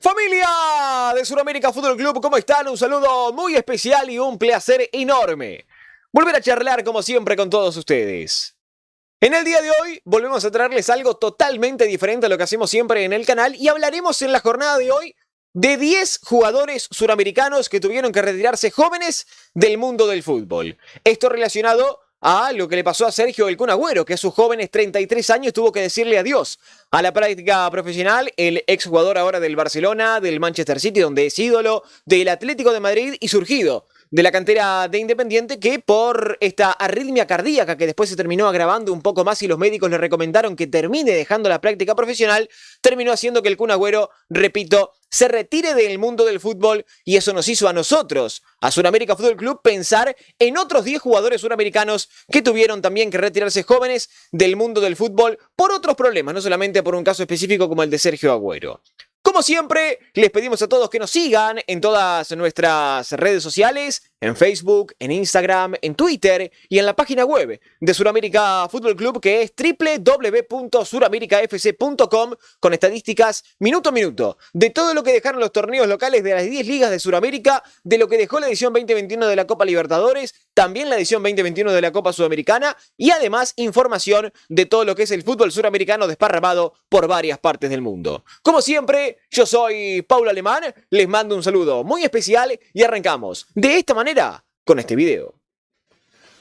Familia de Sudamérica Fútbol Club, ¿cómo están? Un saludo muy especial y un placer enorme volver a charlar como siempre con todos ustedes. En el día de hoy volvemos a traerles algo totalmente diferente a lo que hacemos siempre en el canal y hablaremos en la jornada de hoy de 10 jugadores suramericanos que tuvieron que retirarse jóvenes del mundo del fútbol. Esto relacionado a lo que le pasó a Sergio El Kun Agüero, que a sus jóvenes 33 años tuvo que decirle adiós a la práctica profesional, el exjugador ahora del Barcelona, del Manchester City, donde es ídolo, del Atlético de Madrid y surgido de la cantera de Independiente, que por esta arritmia cardíaca que después se terminó agravando un poco más y los médicos le recomendaron que termine dejando la práctica profesional, terminó haciendo que el Kun Agüero, repito, se retire del mundo del fútbol, y eso nos hizo a nosotros, a Sudamérica Fútbol Club, pensar en otros 10 jugadores suramericanos que tuvieron también que retirarse jóvenes del mundo del fútbol por otros problemas, no solamente por un caso específico como el de Sergio Agüero. Como siempre, les pedimos a todos que nos sigan en todas nuestras redes sociales, en Facebook, en Instagram, en Twitter y en la página web de Sudamérica Fútbol Club, que es www.suramericafc.com, con estadísticas minuto a minuto de todo lo que dejaron los torneos locales de las 10 ligas de Sudamérica, de lo que dejó la edición 2021 de la Copa Libertadores, también la edición 2021 de la Copa Sudamericana y además información de todo lo que es el fútbol suramericano desparramado por varias partes del mundo. Como siempre, yo soy Paulo Alemán, les mando un saludo muy especial y arrancamos de esta manera con este video.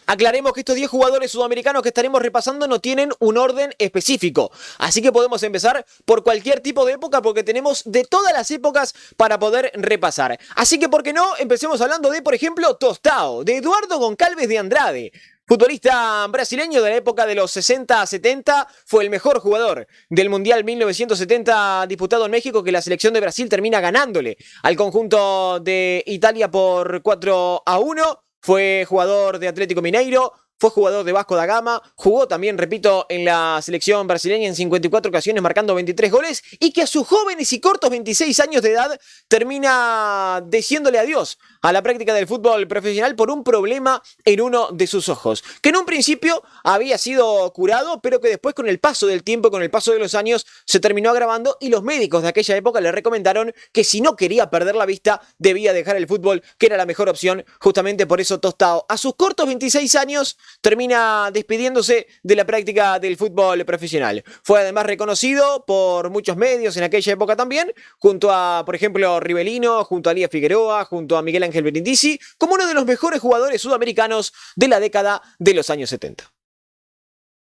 Aclaremos que estos 10 jugadores sudamericanos que estaremos repasando no tienen un orden específico, así que podemos empezar por cualquier tipo de época porque tenemos de todas las épocas para poder repasar. Así que, ¿por qué no? Empecemos hablando de, por ejemplo, Tostão, de Eduardo Goncalves de Andrade. Futbolista brasileño de la época de los 60-70, fue el mejor jugador del Mundial 1970 disputado en México, que la selección de Brasil termina ganándole al conjunto de Italia por 4-1. Fue jugador de Atlético Mineiro, fue jugador de Vasco da Gama, jugó también, repito, en la selección brasileña en 54 ocasiones, marcando 23 goles, y que a sus jóvenes y cortos 26 años de edad termina diciéndole adiós a la práctica del fútbol profesional por un problema en uno de sus ojos, que en un principio había sido curado, pero que después, con el paso del tiempo, con el paso de los años, se terminó agravando, y los médicos de aquella época le recomendaron que si no quería perder la vista, debía dejar el fútbol, que era la mejor opción. Justamente por eso Tostão, a sus cortos 26 años, termina despidiéndose de la práctica del fútbol profesional. Fue además reconocido por muchos medios en aquella época también, junto a, por ejemplo, Rivelino, junto a Lía Figueroa, junto a Miguel Ángel Brindisi, como uno de los mejores jugadores sudamericanos de la década de los años 70.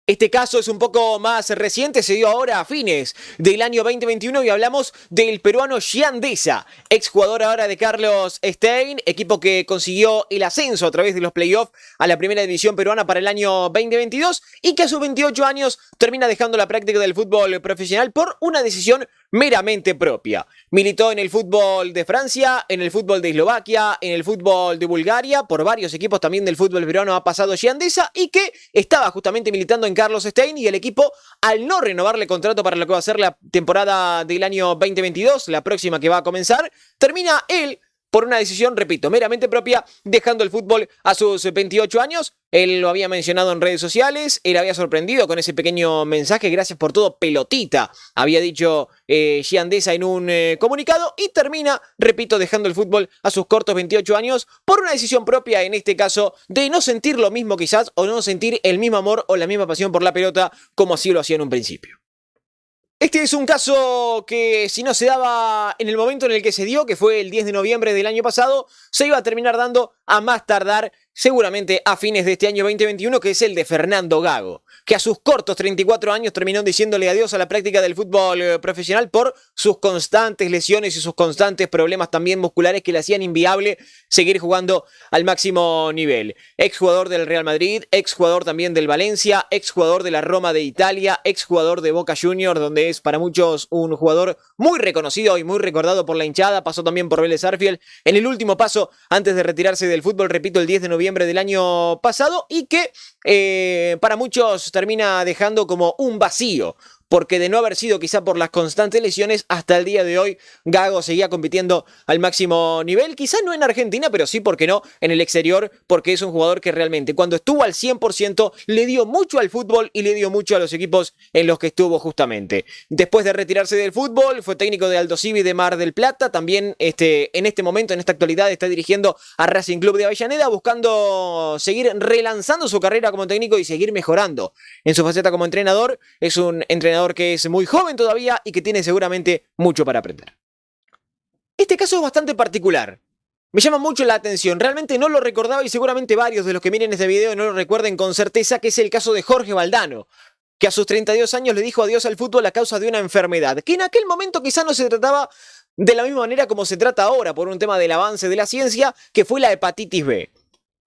Este caso es un poco más reciente, se dio ahora a fines del año 2021 y hablamos del peruano Jean Deza, exjugador ahora de Carlos Stein, equipo que consiguió el ascenso a través de los playoffs a la primera división peruana para el año 2022 y que a sus 28 años termina dejando la práctica del fútbol profesional por una decisión meramente propia. Militó en el fútbol de Francia, en el fútbol de Eslovaquia, en el fútbol de Bulgaria, por varios equipos también del fútbol peruano ha pasado Jean Deza, y que estaba justamente militando en Carlos Stein, y el equipo, al no renovarle contrato para lo que va a ser la temporada del año 2022, la próxima que va a comenzar, termina él, por una decisión, repito, meramente propia, dejando el fútbol a sus 28 años. Él lo había mencionado en redes sociales, él había sorprendido con ese pequeño mensaje, gracias por todo, pelotita, había dicho Jean Deza en un comunicado, y termina, repito, dejando el fútbol a sus cortos 28 años por una decisión propia, en este caso, de no sentir lo mismo quizás, o no sentir el mismo amor o la misma pasión por la pelota como así lo hacía en un principio. Este es un caso que, si no se daba en el momento en el que se dio, que fue el 10 de noviembre del año pasado, se iba a terminar dando a más tardar seguramente a fines de este año 2021, que es el de Fernando Gago, que a sus cortos 34 años terminó diciéndole adiós a la práctica del fútbol profesional por sus constantes lesiones y sus constantes problemas también musculares que le hacían inviable seguir jugando al máximo nivel. Exjugador del Real Madrid, exjugador también del Valencia, exjugador de la Roma de Italia, exjugador de Boca Juniors, donde es para muchos un jugador muy reconocido y muy recordado por la hinchada. Pasó también por Vélez Sarsfield en el último paso antes de retirarse del fútbol, repito, el 10 de noviembre del año pasado, y que para muchos termina dejando como un vacío porque de no haber sido quizá por las constantes lesiones, hasta el día de hoy Gago seguía compitiendo al máximo nivel, quizá no en Argentina, pero sí, porque no, en el exterior, porque es un jugador que realmente cuando estuvo al 100% le dio mucho al fútbol y le dio mucho a los equipos en los que estuvo justamente. Después de retirarse del fútbol, fue técnico de Aldo Civi de Mar del Plata, también en este momento, en esta actualidad, está dirigiendo a Racing Club de Avellaneda, buscando seguir relanzando su carrera como técnico y seguir mejorando en su faceta como entrenador. Es un entrenador que es muy joven todavía y que tiene seguramente mucho para aprender. Este caso es bastante particular. Me llama mucho la atención, realmente no lo recordaba y seguramente varios de los que miren este video no lo recuerden con certeza, que es el caso de Jorge Valdano, que a sus 32 años le dijo adiós al fútbol a causa de una enfermedad, que en aquel momento quizá no se trataba de la misma manera como se trata ahora por un tema del avance de la ciencia, que fue la hepatitis B.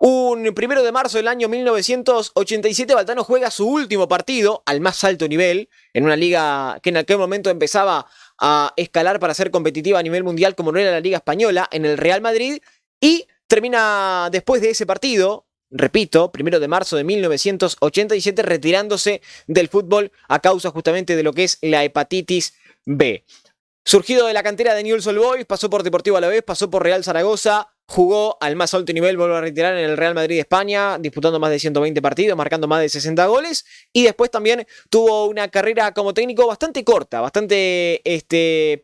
Un 1 de marzo del año 1987, Valdano juega su último partido al más alto nivel, en una liga que en aquel momento empezaba a escalar para ser competitiva a nivel mundial como no era la Liga Española, en el Real Madrid, y termina después de ese partido, repito, 1 de marzo de 1987, retirándose del fútbol a causa justamente de lo que es la hepatitis B. Surgido de la cantera de Newell's Old Boys, pasó por Deportivo Alavés, pasó por Real Zaragoza, jugó al más alto nivel, vuelve a retirar en el Real Madrid de España, disputando más de 120 partidos, marcando más de 60 goles, y después también tuvo una carrera como técnico bastante corta, bastante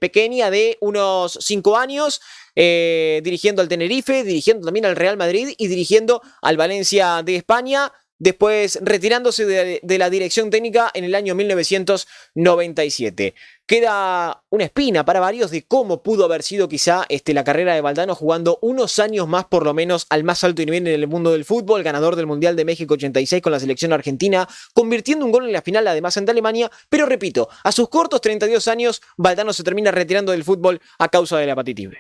pequeña, de unos 5 años, dirigiendo al Tenerife, dirigiendo también al Real Madrid y dirigiendo al Valencia de España, después retirándose de la dirección técnica en el año 1997. Queda una espina para varios de cómo pudo haber sido quizá la carrera de Valdano, jugando unos años más por lo menos al más alto nivel en el mundo del fútbol, ganador del Mundial de México 86 con la selección argentina, convirtiendo un gol en la final además ante Alemania, pero repito, a sus cortos 32 años, Valdano se termina retirando del fútbol a causa de la hepatitis B.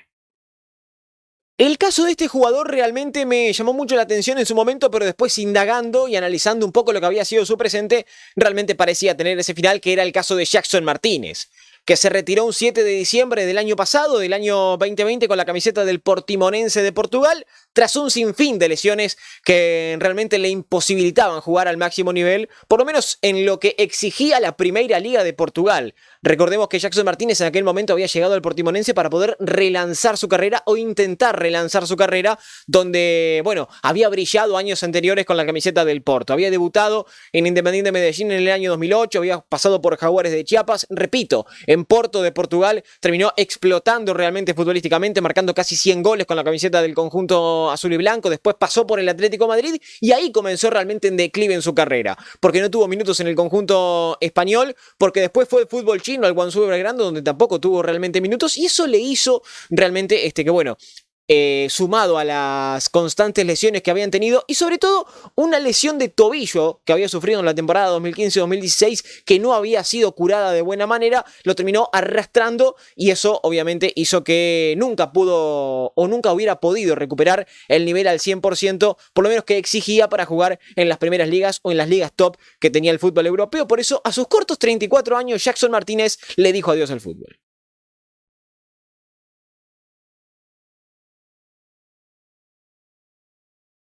El caso de este jugador realmente me llamó mucho la atención en su momento, pero después indagando y analizando un poco lo que había sido su presente, realmente parecía tener ese final, que era el caso de Jackson Martínez, que se retiró un 7 de diciembre del año pasado, del año 2020, con la camiseta del Portimonense de Portugal, tras un sinfín de lesiones que realmente le imposibilitaban jugar al máximo nivel, por lo menos en lo que exigía la Primeira Liga de Portugal. Recordemos que Jackson Martínez en aquel momento había llegado al Portimonense para poder relanzar su carrera o intentar relanzar su carrera, donde, bueno, había brillado años anteriores con la camiseta del Porto. Había debutado en Independiente Medellín en el año 2008, había pasado por Jaguares de Chiapas, repito, en Porto de Portugal, terminó explotando realmente futbolísticamente, marcando casi 100 goles con la camiseta del conjunto azul y blanco, después pasó por el Atlético de Madrid y ahí comenzó realmente en declive en su carrera, porque no tuvo minutos en el conjunto español, porque después fue el fútbol chino al Guangzhou de Belgrano, donde tampoco tuvo realmente minutos, y eso le hizo realmente que bueno, sumado a las constantes lesiones que habían tenido y sobre todo una lesión de tobillo que había sufrido en la temporada 2015-2016 que no había sido curada de buena manera, lo terminó arrastrando y eso obviamente hizo que nunca pudo o nunca hubiera podido recuperar el nivel al 100%, por lo menos que exigía para jugar en las primeras ligas o en las ligas top que tenía el fútbol europeo. Por eso a sus cortos 34 años Jackson Martínez le dijo adiós al fútbol.